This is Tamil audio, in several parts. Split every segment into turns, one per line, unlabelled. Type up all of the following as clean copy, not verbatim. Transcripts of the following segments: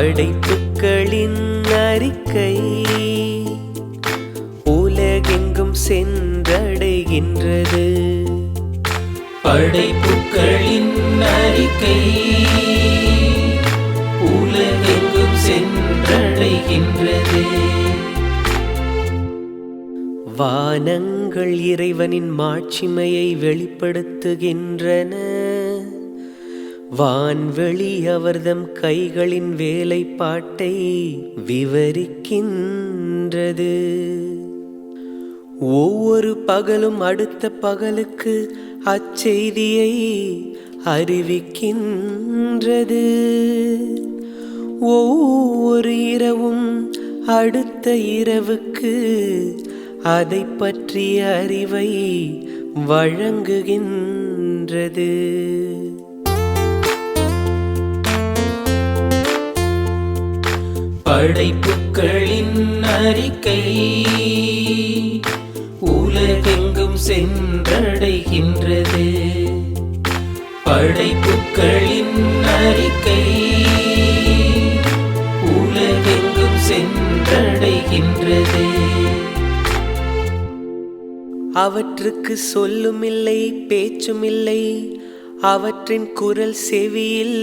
படைப்புக்களின் அறிக்கை உலகெங்கும் சென்றடைகின்றது.
படைப்புக்களின் அறிக்கை உலகெங்கும் சென்றடைகின்றது.
வானங்கள் இறைவனின் மாட்சிமையை வெளிப்படுத்துகின்றன. வான்வெளி அவர்தம் கைகளின் வேலைப்பாட்டை விவரிக்கின்றது. ஒவ்வொரு பகலும் அடுத்த பகலுக்கு அச்செய்தியை அறிவிக்கின்றது. ஒவ்வொரு இரவும் அடுத்த இரவுக்கு அதை பற்றிய அறிவை வழங்குகின்றது.
படைப்புக்களின் அறிக்கை உலகெங்கும் சென்றடைகின்றது. படைப்புக்களின் அறிக்கை உலகெங்கும் சென்றடைகின்றது.
அவற்றுக்கு சொல்லுமில்லை, பேச்சுமில்லை, அவற்றின் குரல் செவியில்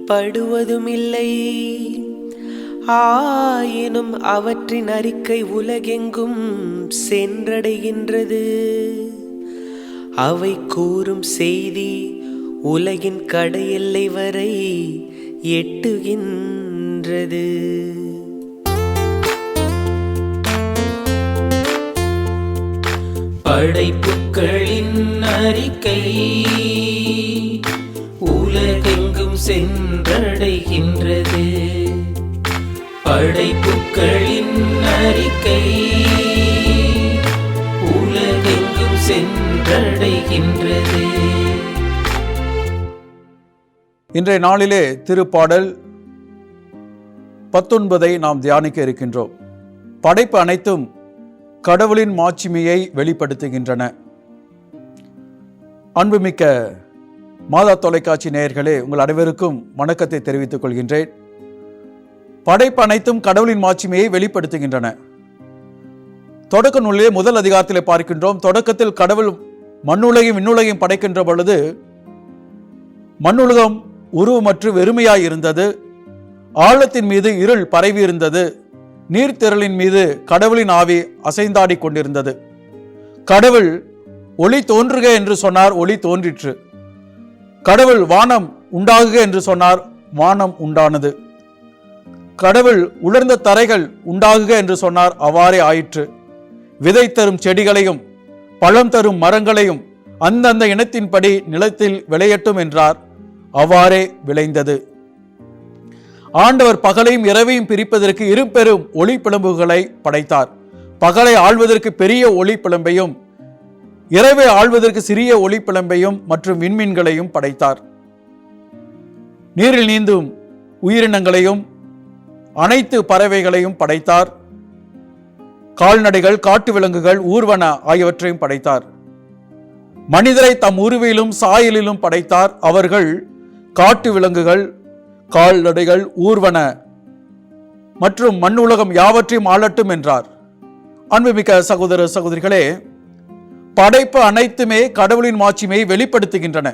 படுவதுமில்லை. ஆயினும் அவற்றின் அறிக்கை உலகெங்கும் சென்றடைகின்றது. அவை கூறும் செய்தி உலகின் கடையெல்லை வரை எட்டுகின்றது.
படைப்புக்களின் அறிக்கை உலகெங்கும் சென்றடைகின்றது. படைப்புக்களின் அறிக்கை உலகெங்கும் சென்றடைகின்றது.
இன்றைய நாளிலே திருப்பாடல் 19 நாம் தியானிக்க இருக்கின்றோம். படைப்பு அனைத்தும் கடவுளின் மாட்சிமையை வெளிப்படுத்துகின்றன. அன்புமிக்க மாதா தொலைக்காட்சி நேயர்களே, உங்கள் அனைவருக்கும் வணக்கத்தை தெரிவித்துக் கொள்கின்றேன். படைப்பு அனைத்தும் கடவுளின் மாட்சிமையை வெளிப்படுத்துகின்றன. தொடக்க நூலிலே முதல் அதிகாரத்திலே பார்க்கின்றோம். தொடக்கத்தில் கடவுள் மண்ணுலகையும் விண்ணுலகையும் படைக்கின்ற பொழுது மண்ணுலகம் உருவமற்று வெறுமையாய் இருந்தது. ஆழத்தின் மீது இருள் பரவி இருந்தது. நீர்த்திரளின் மீது கடவுளின் ஆவி அசைந்தாடி கொண்டிருந்தது. கடவுள் ஒளி தோன்றுக என்று சொன்னார், ஒளி தோன்றிற்று. கடவுள் வானம் உண்டாகுக என்று சொன்னார், வானம் உண்டானது. கடவுள் உலர்ந்த தரைகள் உண்டாகுக என்று சொன்னார், அவ்வாறே ஆயிற்று. விதை தரும் செடிகளையும் பழம் தரும் மரங்களையும் அந்தந்த இனத்தின்படி நிலத்தில் விளையட்டும் என்றார், அவ்வாறே விளைந்தது. ஆண்டவர் பகலையும் இரவையும் பிரிப்பதற்கு இரு பெரும் ஒளி பிளம்புகளை படைத்தார். பகலை ஆள்வதற்கு பெரிய ஒளி பிளம்பையும் இரவை ஆள்வதற்கு சிறிய ஒளி பிளம்பையும் மற்றும் விண்மீன்களையும் படைத்தார். நீரில் நீந்தும் உயிரினங்களையும் அனைத்து பறவைகளையும் படைத்தார். கால்நடைகள், காட்டு விலங்குகள், ஊர்வன ஆகியவற்றையும் படைத்தார். மனிதரை தம் உருவிலும் சாயலிலும் படைத்தார். அவர்கள் காட்டு விலங்குகள், கால்நடைகள், ஊர்வன மற்றும் மண்ணுலகம் யாவற்றையும் ஆளட்டும் என்றார். அன்புமிக்க சகோதர சகோதரிகளே, படைப்பு அனைத்துமே கடவுளின் மாட்சிமையை வெளிப்படுத்துகின்றன.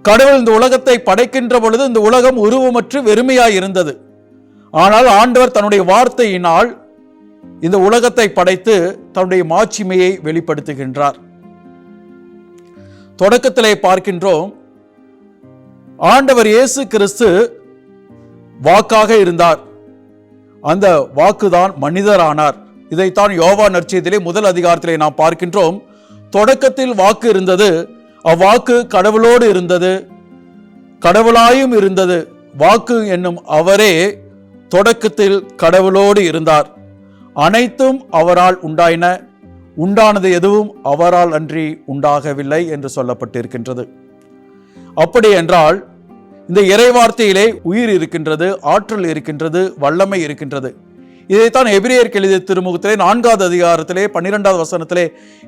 கடவுள் இந்த உலகத்தை படைக்கின்ற பொழுது இந்த உலகம் உருவமற்று வெறுமையாய் இருந்தது. ஆனால் ஆண்டவர் தன்னுடைய வார்த்தையினால் இந்த உலகத்தை படைத்து தன்னுடைய மாட்சிமையை வெளிப்படுத்துகின்றார். தொடக்கத்திலே பார்க்கின்றோம், ஆண்டவர் இயேசு கிறிஸ்து வாக்காக இருந்தார். அந்த வாக்குதான் மனிதரானார். இதைத்தான் யோவான் நற்செய்தியிலே முதல் அதிகாரத்திலே நாம் பார்க்கின்றோம். தொடக்கத்தில் வாக்கு இருந்தது, அவ்வாக்கு கடவுளோடு இருந்தது, கடவுளாயும் இருந்தது. வாக்கு என்னும் அவரே தொடக்கத்தில் கடவுளோடு இருந்தார். அனைத்தும் அவரால் உண்டாயின, உண்டானது எதுவும் அவரால் அன்றி உண்டாகவில்லை என்று சொல்லப்பட்டிருக்கின்றது. அப்படி என்றால் இந்த இறைவார்த்தையிலே உயிர் இருக்கின்றது, ஆற்றல் இருக்கின்றது, வல்லமை இருக்கின்றது. இதைத்தான் எபிரேயருக்கு எழுதிய திருமுகத்திலே 4வது அதிகாரத்திலே 12வது வசனத்திலே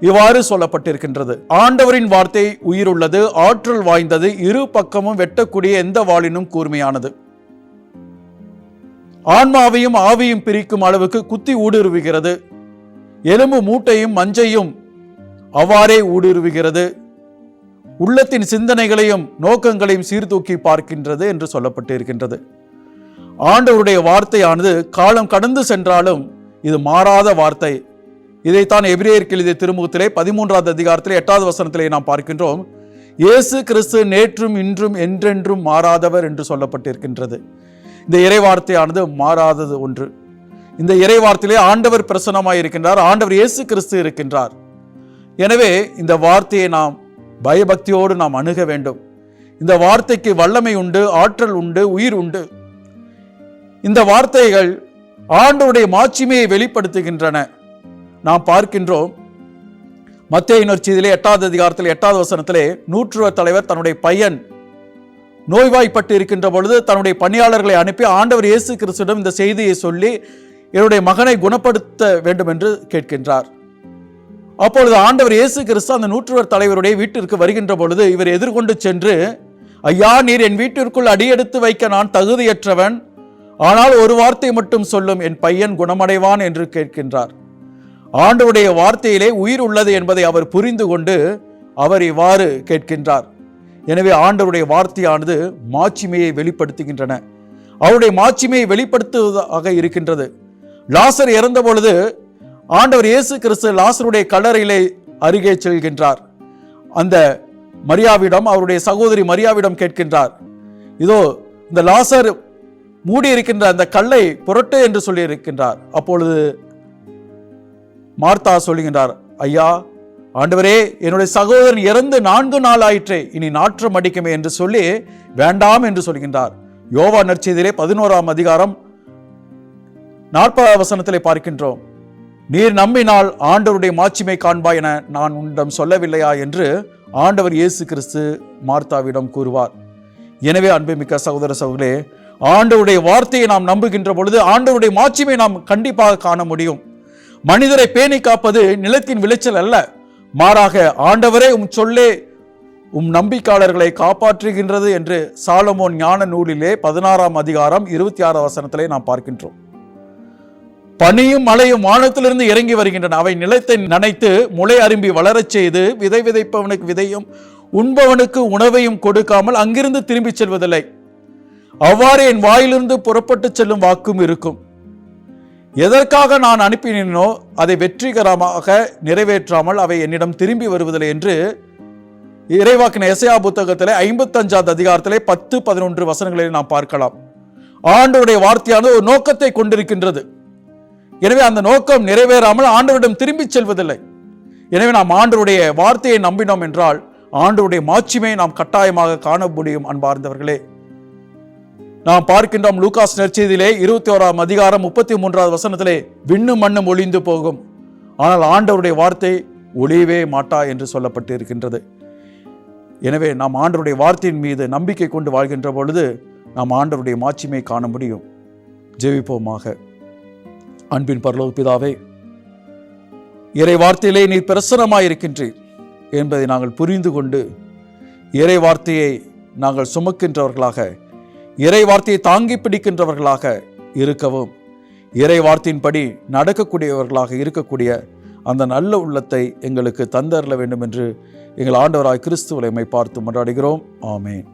இவ்வாறு சொல்லப்பட்டிருக்கின்றது. ஆண்டவரின் வார்த்தை உயிர் உள்ளது, ஆற்றல் வாய்ந்தது, இரு பக்கமும் வெட்டக்கூடிய எந்த வாளினும் கூர்மையானது. ஆன்மாவையும் ஆவியும் பிரிக்கும் அளவுக்கு குத்தி ஊடுருவுகிறது. எலும்பு மூட்டையும் மஞ்சையும் அவ்வாறே ஊடுருவுகிறது. உள்ளத்தின் சிந்தனைகளையும் நோக்கங்களையும் சீர்தூக்கி பார்க்கின்றது என்று சொல்லப்பட்டு இருக்கின்றது. ஆண்டவருடைய வார்த்தையானது காலம் கடந்து சென்றாலும் இது மாறாத வார்த்தை. இதைத்தான் எபிரேயருக்கு எழுதிய திருமுகத்திலே 13வது அதிகாரத்திலே 8வது வசனத்திலே நாம் பார்க்கின்றோம். இயேசு கிறிஸ்து நேற்றும் இன்றும் என்றென்றும் மாறாதவர் என்று சொல்லப்பட்டிருக்கின்றது. இந்த இறைவார்த்தையானது மாறாதது ஒன்று. இந்த இறைவார்த்தையிலே ஆண்டவர் பிரசன்னமாய் இருக்கின்றார், ஆண்டவர் இயேசு கிறிஸ்து இருக்கின்றார். எனவே இந்த வார்த்தையை நாம் பயபக்தியோடு நாம் அணுக வேண்டும். இந்த வார்த்தைக்கு வல்லமை உண்டு, ஆற்றல் உண்டு, உயிர் உண்டு. இந்த வார்த்தைகள் ஆண்டவருடைய மாட்சிமையை வெளிப்படுத்துகின்றன. நாம் பார்க்கின்றோம் மத்தேயு நற்செய்தியிலே 8வது அதிகாரத்தில் 8வது வசனத்திலே நூற்றுவர் தலைவர் தன்னுடைய பையன் நோய்வாய்ப்பட்டு இருக்கின்ற பொழுது தன்னுடைய பணியாளர்களை அனுப்பி ஆண்டவர் இயேசு கிறிஸ்துவிடம் இந்த செய்தியை சொல்லி என்னுடைய மகனை குணப்படுத்த வேண்டும் என்று கேட்கின்றார். அப்பொழுது ஆண்டவர் இயேசு கிறிஸ்து அந்த நூற்றுவர் தலைவருடைய வீட்டிற்கு வருகின்ற பொழுது இவர் எதிர்கொண்டு சென்று, ஐயா, நீர் என் வீட்டிற்குள் அடியெடுத்து வைக்க நான் தகுதியற்றவன், ஆனால் ஒரு வார்த்தை மட்டும் சொல்லும், என் பையன் குணமடைவான் என்று கேட்கின்றார். ஆண்டவருடைய வார்த்தையிலே உயிர் உள்ளது என்பதை அவர் புரிந்து கொண்டு அவர் இவ்வாறு கேட்கின்றார். எனவே ஆண்டவருடைய வார்த்தையானது மாட்சிமையை வெளிப்படுத்துகின்றன. அவருடைய மாட்சிமையை வெளிப்படுத்துவதாக இருக்கின்றது. லாசர் இறந்த பொழுது ஆண்டவர் இயேசு கிறிஸ்து லாசருடைய கல்லறையிலே அருகே செல்கின்றார். அந்த மரியாவிடம், அவருடைய சகோதரி மரியாவிடம் கேட்கின்றார், இதோ இந்த லாசர் மூடி இருக்கின்ற அந்த கல்லை புரட்டு என்று சொல்லி இருக்கின்றார். அப்பொழுது மார்த்தா சொல்லுகின்றார், ஐயா, ஆண்டவரே, என்னுடைய சகோதரன் இறந்து 4 நாள் ஆயிற்றே, இனி நாற்றம் அடிக்குமே என்று சொல்லி வேண்டாம் என்று சொல்கின்றார். யோவான் நற்செய்தியிலே 11ஆம் அதிகாரம் 40வது வசனத்திலே பார்க்கின்றோம், நீர் நம்பினால் ஆண்டவருடைய மாட்சிமை காண்பாய் என நான் உன்னிடம் சொல்லவில்லையா என்று ஆண்டவர் இயேசு கிறிஸ்து மார்த்தாவிடம் கூறுவார். எனவே அன்புமிக்க சகோதர சகோதரே, ஆண்டவருடைய வார்த்தையை நாம் நம்புகின்ற பொழுது ஆண்டவருடைய மாட்சிமை நாம் கண்டிப்பாக காண முடியும். மனிதரை பேணி காப்பது நிலத்தின் விளைச்சல் அல்ல, மாறாக ஆண்டவரே உம் சொல்லே உம் நம்பிக்கையாளர்களை காப்பாற்றுகின்றது என்று சாலமோன் ஞான நூலிலே 16ஆம் அதிகாரம் 26 வசனத்திலே நாம் பார்க்கின்றோம். பனியும் மழையும் வானத்திலிருந்து இறங்கி வருகின்றன, அவை நிலத்தை நனைத்து முளை அரும்பி வளரச் செய்து விதை விதைப்பவனுக்கு விதையும் உண்பவனுக்கு உணவையும் கொடுக்காமல் அங்கிருந்து திரும்பி செல்வதில்லை. அவ்வாறு என் வாயிலிருந்து புறப்பட்டு செல்லும் வாக்கும் இருக்கும். எதற்காக நான் அனுப்பினோ அதை வெற்றிகரமாக நிறைவேற்றாமல் அவை என்னிடம் திரும்பி வருவதில்லை என்று இறைவாக்கின எசையா புத்தகத்திலே 55வது அதிகாரத்திலே 10-11 வசனங்களில் நாம் பார்க்கலாம். ஆண்டவருடைய வார்த்தையானது ஒரு நோக்கத்தை கொண்டிருக்கின்றது. எனவே அந்த நோக்கம் நிறைவேறாமல் ஆண்டவரிடம் திரும்பி செல்வதில்லை. எனவே நாம் ஆண்டவருடைய வார்த்தையை நம்பினோம் என்றால் ஆண்டவருடைய மாட்சிமையை நாம் கட்டாயமாக காண முடியும். அன்பார்ந்தவர்களே, நாம் பார்க்கின்றோம் லூகாஸ் நற்செய்தியிலே 21ஆம் அதிகாரம் 33வது வசனத்திலே, விண்ணும் மண்ணும் ஒளிந்து போகும், ஆனால் ஆண்டவருடைய வார்த்தை ஒளியவே மாட்டா என்று சொல்லப்பட்டு இருக்கின்றது. எனவே நாம் ஆண்டவருடைய வார்த்தையின் மீது நம்பிக்கை கொண்டு வாழ்கின்ற பொழுது நாம் ஆண்டவருடைய மாட்சிமையை காண முடியும். ஜெபிப்போமாக. அன்பின் பரலோக பிதாவே, இறை வார்த்தையிலே நீர் பிரசன்னமாயிருக்கின்றீர் என்பதை நாங்கள் புரிந்து கொண்டு இறை வார்த்தையை நாங்கள் சுமக்கின்றவர்களாக, இறை வார்த்தையை தாங்கி பிடிக்கின்றவர்களாக இருக்கவும், இறை வார்த்தையின்படி நடக்கக்கூடியவர்களாக இருக்கக்கூடிய அந்த நல்ல உள்ளத்தை எங்களுக்கு தந்தரல வேண்டும் என்று எங்கள் ஆண்டவராய் கிறிஸ்துவை பார்த்து மன்றாடுகிறோம். ஆமேன்.